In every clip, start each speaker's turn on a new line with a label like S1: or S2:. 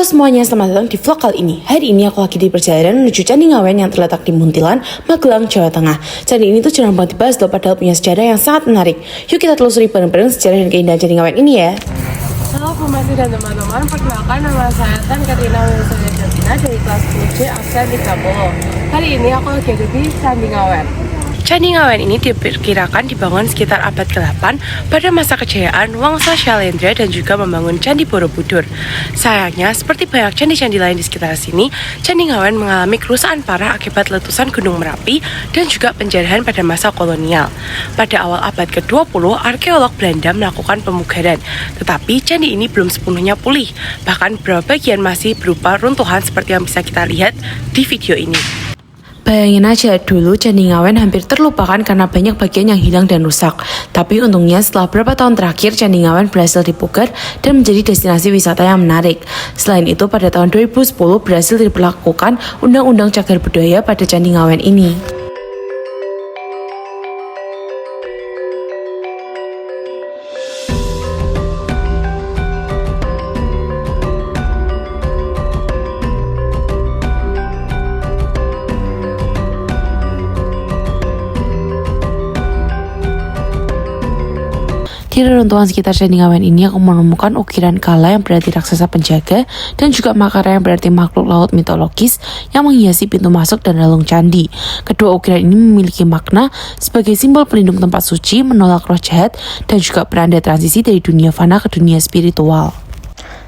S1: Halo semuanya, selamat datang di vlog kali ini. Hari ini aku lagi di perjalanan menuju Candi Ngawen yang terletak di Muntilan, Magelang, Jawa Tengah. Candi ini tuh jarang banget dibahas loh, padahal punya sejarah yang sangat menarik. Yuk kita telusuri bareng-bareng sejarah dan keindahan Candi Ngawen ini ya.
S2: Halo Bumasi dan teman-teman, perkenalkan nama saya Tan Katrina Winston dari kelas 10C absen 30. Hari ini aku lagi ada di Candi Ngawen. Candi Ngawen ini diperkirakan dibangun sekitar abad ke-8 pada masa kejayaan Wangsa Syailendra dan juga membangun Candi Borobudur. Sayangnya, seperti banyak candi-candi lain di sekitar sini, Candi Ngawen mengalami kerusakan parah akibat letusan Gunung Merapi dan juga penjarahan pada masa kolonial. Pada awal abad ke-20, arkeolog Belanda melakukan pemugaran, tetapi candi ini belum sepenuhnya pulih. Bahkan beberapa bagian masih berupa runtuhan seperti yang bisa kita lihat di video ini.
S1: Bayangin aja, dulu Candi Ngawen hampir terlupakan karena banyak bagian yang hilang dan rusak. Tapi untungnya setelah beberapa tahun terakhir, Candi Ngawen berhasil dipugar dan menjadi destinasi wisata yang menarik. Selain itu, pada tahun 2010 berhasil diberlakukan Undang-Undang Cagar Budaya pada Candi Ngawen ini. Di reruntuhan sekitar Candi Ngawen ini aku menemukan ukiran kala yang berarti raksasa penjaga dan juga makara yang berarti makhluk laut mitologis yang menghiasi pintu masuk dan relung candi. Kedua ukiran ini memiliki makna sebagai simbol pelindung tempat suci, menolak roh jahat, dan juga peranda transisi dari dunia fana ke dunia spiritual.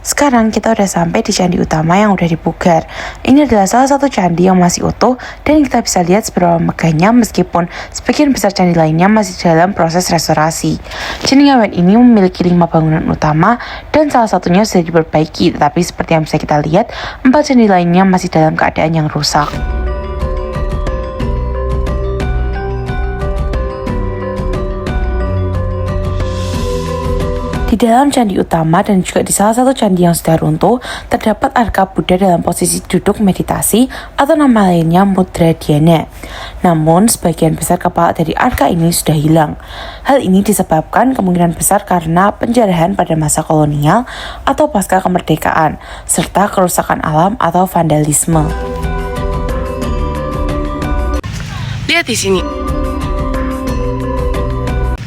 S1: Sekarang kita udah sampai di candi utama yang udah dipugar. Ini adalah salah satu candi yang masih utuh dan kita bisa lihat seberapa megahnya meskipun sebagian besar candi lainnya masih dalam proses restorasi. Candi Ngawen ini memiliki 5 bangunan utama dan salah satunya sudah diperbaiki, tetapi seperti yang bisa kita lihat, 4 candi lainnya masih dalam keadaan yang rusak. Di dalam candi utama dan juga di salah satu candi yang sudah runtuh, terdapat arka Buddha dalam posisi duduk meditasi atau nama lainnya Mudra Dhyana. Namun, sebagian besar kepala dari arka ini sudah hilang. Hal ini disebabkan kemungkinan besar karena penjarahan pada masa kolonial atau pasca kemerdekaan, serta kerusakan alam atau vandalisme.
S2: Lihat di sini.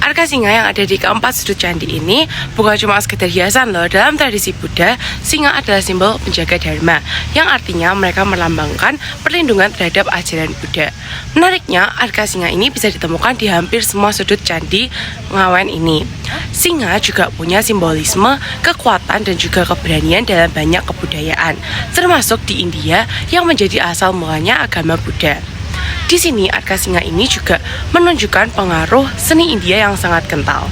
S2: Arka singa yang ada di keempat sudut candi ini bukan cuma sekedar hiasan loh. Dalam tradisi Buddha, singa adalah simbol penjaga dharma, yang artinya mereka melambangkan perlindungan terhadap ajaran Buddha. Menariknya, arka singa ini bisa ditemukan di hampir semua sudut candi Ngawen ini. Singa juga punya simbolisme kekuatan dan juga keberanian dalam banyak kebudayaan, termasuk di India yang menjadi asal mulanya agama Buddha. Di sini, arka singa ini juga menunjukkan pengaruh seni India yang sangat kental.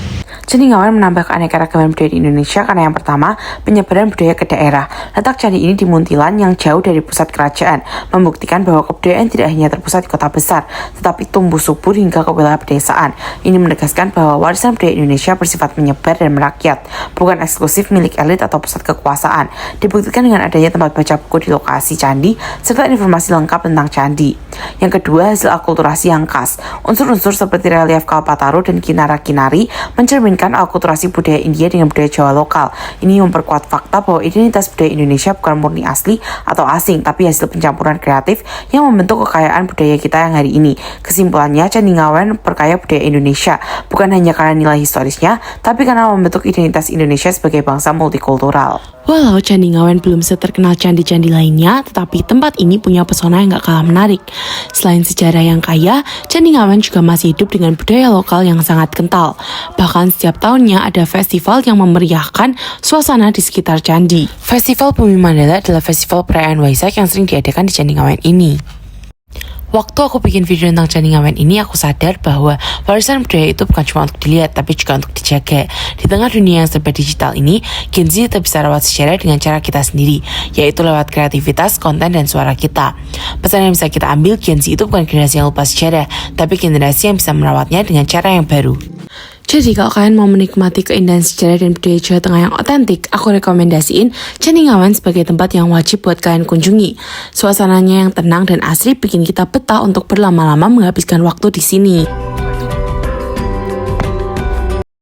S1: Candi Ngawen menambah keanekaragaman budaya di Indonesia karena yang pertama, penyebaran budaya ke daerah. Letak candi ini di Muntilan yang jauh dari pusat kerajaan, membuktikan bahwa kebudayaan tidak hanya terpusat di kota besar, tetapi tumbuh subur hingga ke wilayah pedesaan. Ini menegaskan bahwa warisan budaya Indonesia bersifat menyebar dan merakyat, bukan eksklusif milik elit atau pusat kekuasaan. Dibuktikan dengan adanya tempat baca buku di lokasi candi, serta informasi lengkap tentang candi. Yang kedua, hasil akulturasi yang khas. Unsur-unsur seperti relief Kalpataru dan kinara-kinari mencerminkan akulturasi budaya India dengan budaya Jawa lokal. Ini memperkuat fakta bahwa identitas budaya Indonesia bukan murni asli atau asing, tapi hasil pencampuran kreatif yang membentuk kekayaan budaya kita yang hari ini. Kesimpulannya, Candi Ngawen perkaya budaya Indonesia, bukan hanya karena nilai historisnya, tapi karena membentuk identitas Indonesia sebagai bangsa multikultural. Walau Candi Ngawen belum seterkenal candi-candi lainnya, tetapi tempat ini punya pesona yang gak kalah menarik. Selain sejarah yang kaya, Candi Ngawen juga masih hidup dengan budaya lokal yang sangat kental. Bahkan setiap tahunnya ada festival yang memeriahkan suasana di sekitar candi. Festival Bumi Mandala adalah festival perayaan Waisak yang sering diadakan di Candi Ngawen ini. Waktu aku bikin video tentang Candi Ngawen ini, aku sadar bahwa warisan budaya itu bukan cuma untuk dilihat, tapi juga untuk dijaga. Di tengah dunia yang serba digital ini, Gen Z tetap bisa rawat sejarah dengan cara kita sendiri, yaitu lewat kreativitas, konten, dan suara kita. Pesan yang bisa kita ambil, Gen Z itu bukan generasi yang lupa sejarah, tapi generasi yang bisa merawatnya dengan cara yang baru. Jadi kalau kalian mau menikmati keindahan sejarah dan budaya Jawa Tengah yang otentik, aku rekomendasiin Candi Ngawen sebagai tempat yang wajib buat kalian kunjungi. Suasananya yang tenang dan asri bikin kita betah untuk berlama-lama menghabiskan waktu di sini.